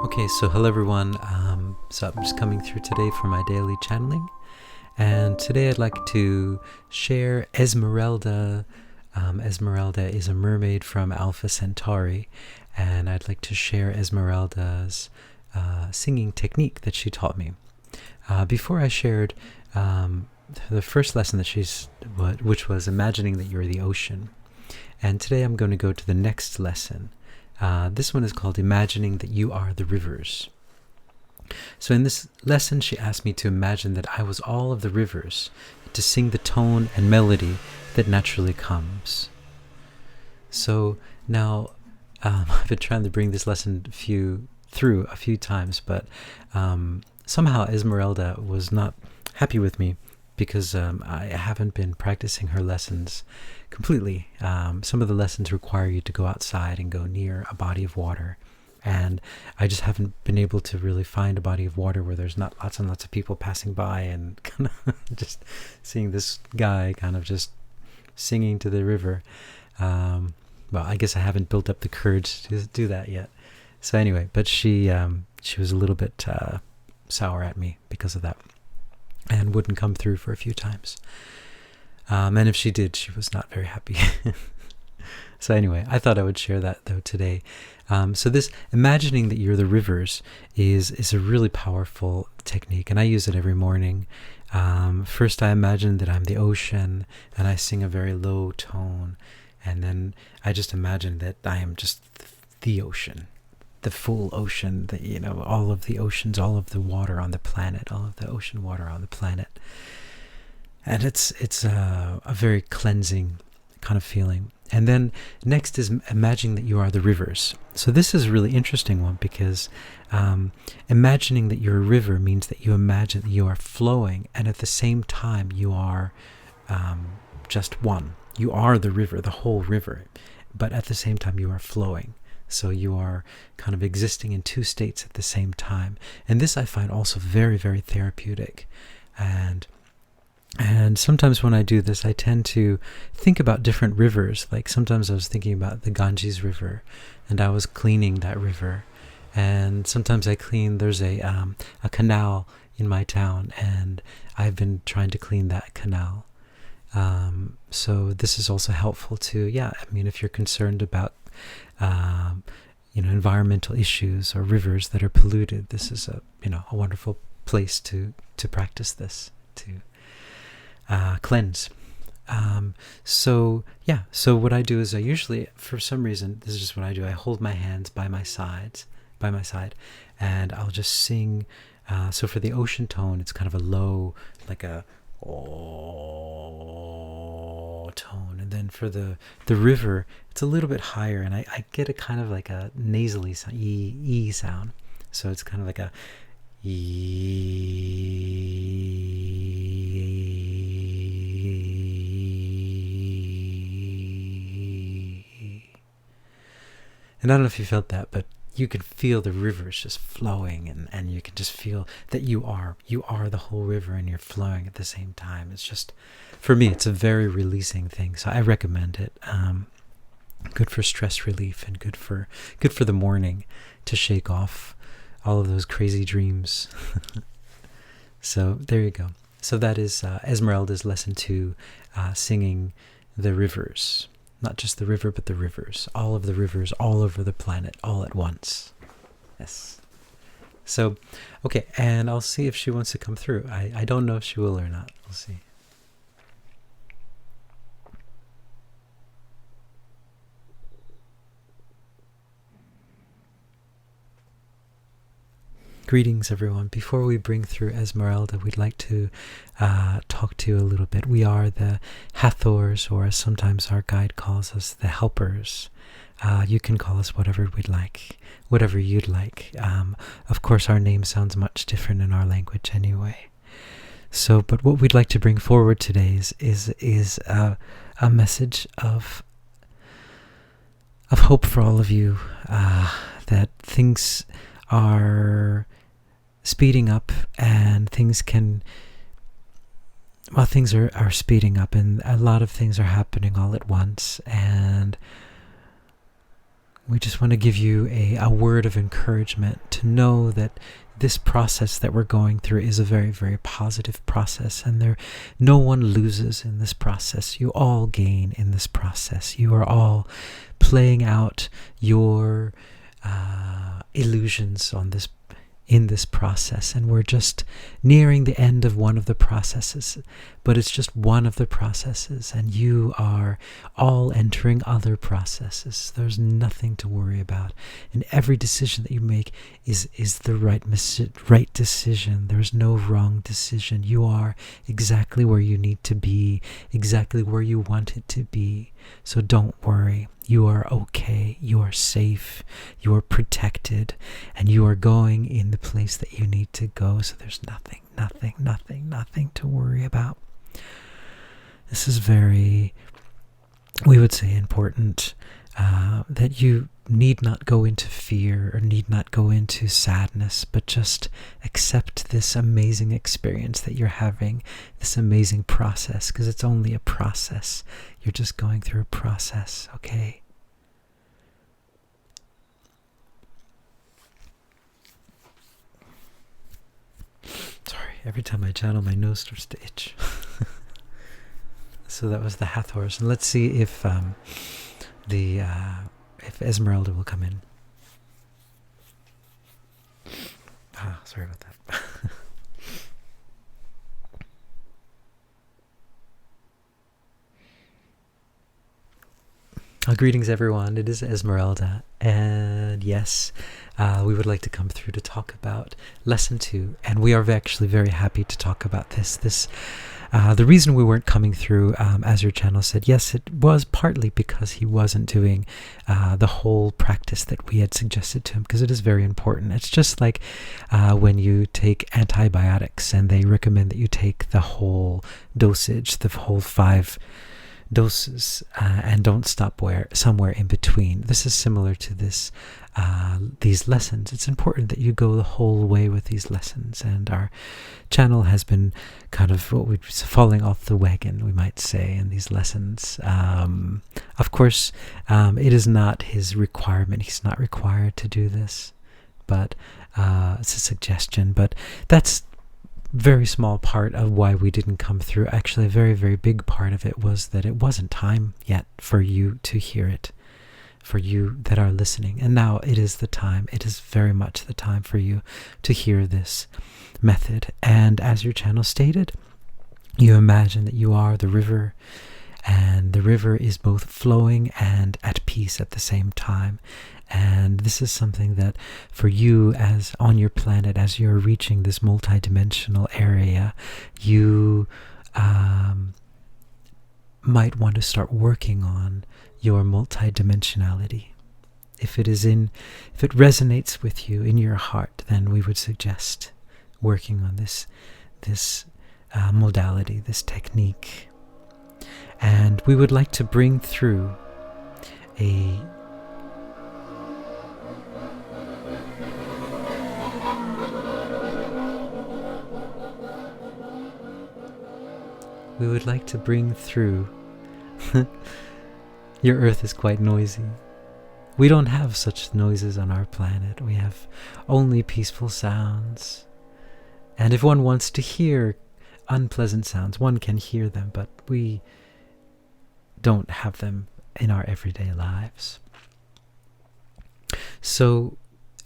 Okay, so hello everyone. So I'm just coming through today for my daily channeling, and today I'd like to share Esmeralda. Esmeralda is a mermaid from Alpha Centauri, and I'd like to share Esmeralda's singing technique that she taught me. Before I shared the first lesson that which was imagining that you're the ocean, and today I'm going to go to the next lesson. This one is called Imagining That You Are the Rivers. So in this lesson, she asked me to imagine that I was all of the rivers, to sing the tone and melody that naturally comes. So now, I've been trying to bring this lesson through a few times, but somehow Esmeralda was not happy with me because I haven't been practicing her lessons completely. Some of the lessons require you to go outside and go near a body of water, and I just haven't been able to really find a body of water where there's not lots and lots of people passing by and kind of just seeing this guy kind of just singing to the river. Well, I guess I haven't built up the courage to do that yet. So anyway, but she was a little bit sour at me because of that, and wouldn't come through for a few times. And if she did, she was not very happy. So anyway, I thought I would share that though today. So this imagining that you're the rivers is a really powerful technique, and I use it every morning. First, I imagine that I'm the ocean, and I sing a very low tone, and then I just imagine that I am just the ocean, the full ocean, all of the oceans, all of the water on the planet, all of the ocean water on the planet. And it's a very cleansing kind of feeling. And then next is imagining that you are the rivers. So this is a really interesting one because imagining that you're a river means that you imagine that you are flowing, and at the same time you are just one. You are the river, the whole river, but at the same time you are flowing. So you are kind of existing in two states at the same time. And this I find also very, very therapeutic. And sometimes when I do this, I tend to think about different rivers. Like sometimes I was thinking about the Ganges River, and I was cleaning that river. And sometimes there's a canal in my town, and I've been trying to clean that canal. So this is also helpful to, if you're concerned about environmental issues or rivers that are polluted, this is a wonderful place to practice this, to cleanse. So what I do is I usually, for some reason, this is just what I do, I hold my hands by my side, and I'll just sing. So for the ocean tone, it's kind of a low, like a oh tone, and then for the river, it's a little bit higher, and I get a kind of like a nasally sound, e sound. So it's kind of like a and I don't know if you felt that, but you can feel the rivers just flowing, and you can just feel that you are the whole river, and you're flowing at the same time. It's just, for me, it's a very releasing thing. So I recommend it. Good for stress relief, and good for the morning to shake off all of those crazy dreams. So there you go. So that is Esmeralda's lesson 2, singing the rivers. Not just the river, but the rivers. All of the rivers all over the planet, all at once. Yes. So, okay, and I'll see if she wants to come through. I don't know if she will or not. We'll see. Greetings, everyone. Before we bring through Esmeralda, we'd like to talk to you a little bit. We are the Hathors, or as sometimes our guide calls us, the helpers. You can call us whatever you'd like. Of course, our name sounds much different in our language anyway. So, but what we'd like to bring forward today is a message of hope for all of you, that things are speeding up, and things are speeding up, and a lot of things are happening all at once, and we just want to give you a word of encouragement to know that this process that we're going through is a very, very positive process, and no one loses in this process. You all gain in this process. You are all playing out your illusions in this process, and we're just nearing the end of one of the processes, but it's just one of the processes, and you are all entering other processes. There's nothing to worry about, and every decision that you make is the right decision. There's no wrong decision. You are exactly where you need to be, exactly where you want it to be. So don't worry. You are okay, you are safe, you are protected, and you are going in the place that you need to go. So there's nothing to worry about. This is very, we would say, important, that you need not go into fear or need not go into sadness, but just accept this amazing experience that you're having, this amazing process, because it's only a process. You're just going through a process, okay? Sorry, every time I channel, my nose starts to itch. So that was the Hathors, and let's see if if Esmeralda will come in. Sorry about that. Greetings, everyone. It is Esmeralda, and yes, we would like to come through to talk about Lesson 2, and we are actually very happy to talk about this. The reason we weren't coming through, as your channel said, yes, it was partly because he wasn't doing the whole practice that we had suggested to him, because it is very important. It's just like when you take antibiotics and they recommend that you take the whole dosage, the whole 5 doses, and don't stop somewhere in between. This is similar to these lessons. It's important that you go the whole way with these lessons, and our channel has been kind of falling off the wagon, we might say, in these lessons. Of course, it is not his requirement. He's not required to do this, but it's a suggestion. But that's very small part of why we didn't come through. Actually, a very, very big part of it was that it wasn't time yet for you to hear it, for you that are listening. And now it is the time. It is very much the time for you to hear this method. And as your channel stated, you imagine that you are the river, and the river is both flowing and at peace at the same time. And this is something that for you, as on your planet, as you're reaching this multidimensional area, you might want to start working on your multidimensionality. If it resonates with you in your heart, then we would suggest working on this modality, this technique. And we would like to bring through your Earth is quite noisy. We don't have such noises on our planet. We have only peaceful sounds. And if one wants to hear unpleasant sounds, one can hear them, but we don't have them in our everyday lives. So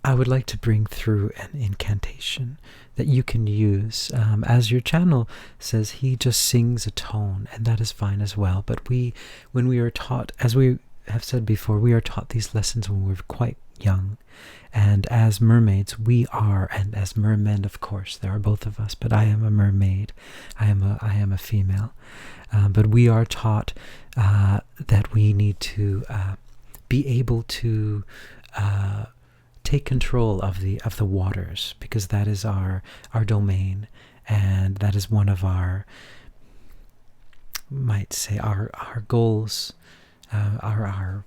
I would like to bring through an incantation that you can use. As your channel says, he just sings a tone, and that is fine as well. But when we are taught, as we have said before, we are taught these lessons when we're quite young. And as mermaids, and as mermen, of course, there are both of us, but I am a mermaid. I am a female. But we are taught that we need to be able to take control of the waters, because that is our domain, and that is one of our, might say, our goals, our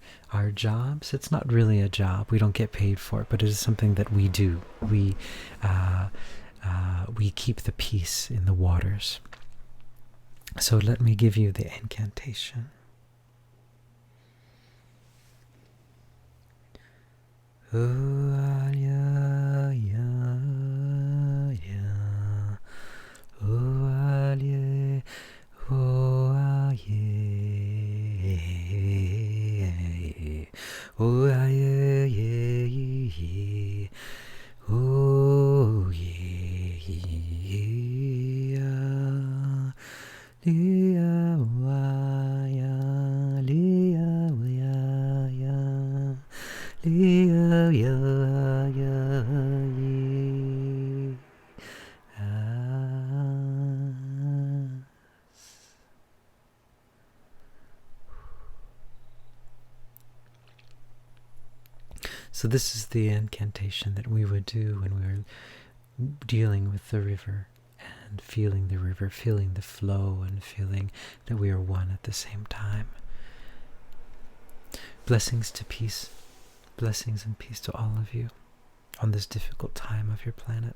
jobs. It's not really a job. We don't get paid for it, but it is something that we do. We keep the peace in the waters. So let me give you the incantation. Oh, yeah, yeah, yeah. Oh, yeah. Oh, yeah. Oh, yeah, yeah, yeah. Oh, yeah. Lia, wa, ya. Lia, wa, ya. Lia, ya, ya, ye. So this is the incantation that we would do when we were dealing with the river and feeling the river, feeling the flow, and feeling that we are one at the same time. Blessings to peace. Blessings and peace to all of you on this difficult time of your planet.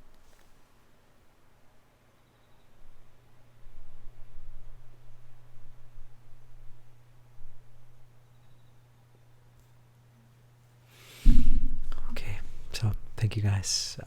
Okay, so thank you guys.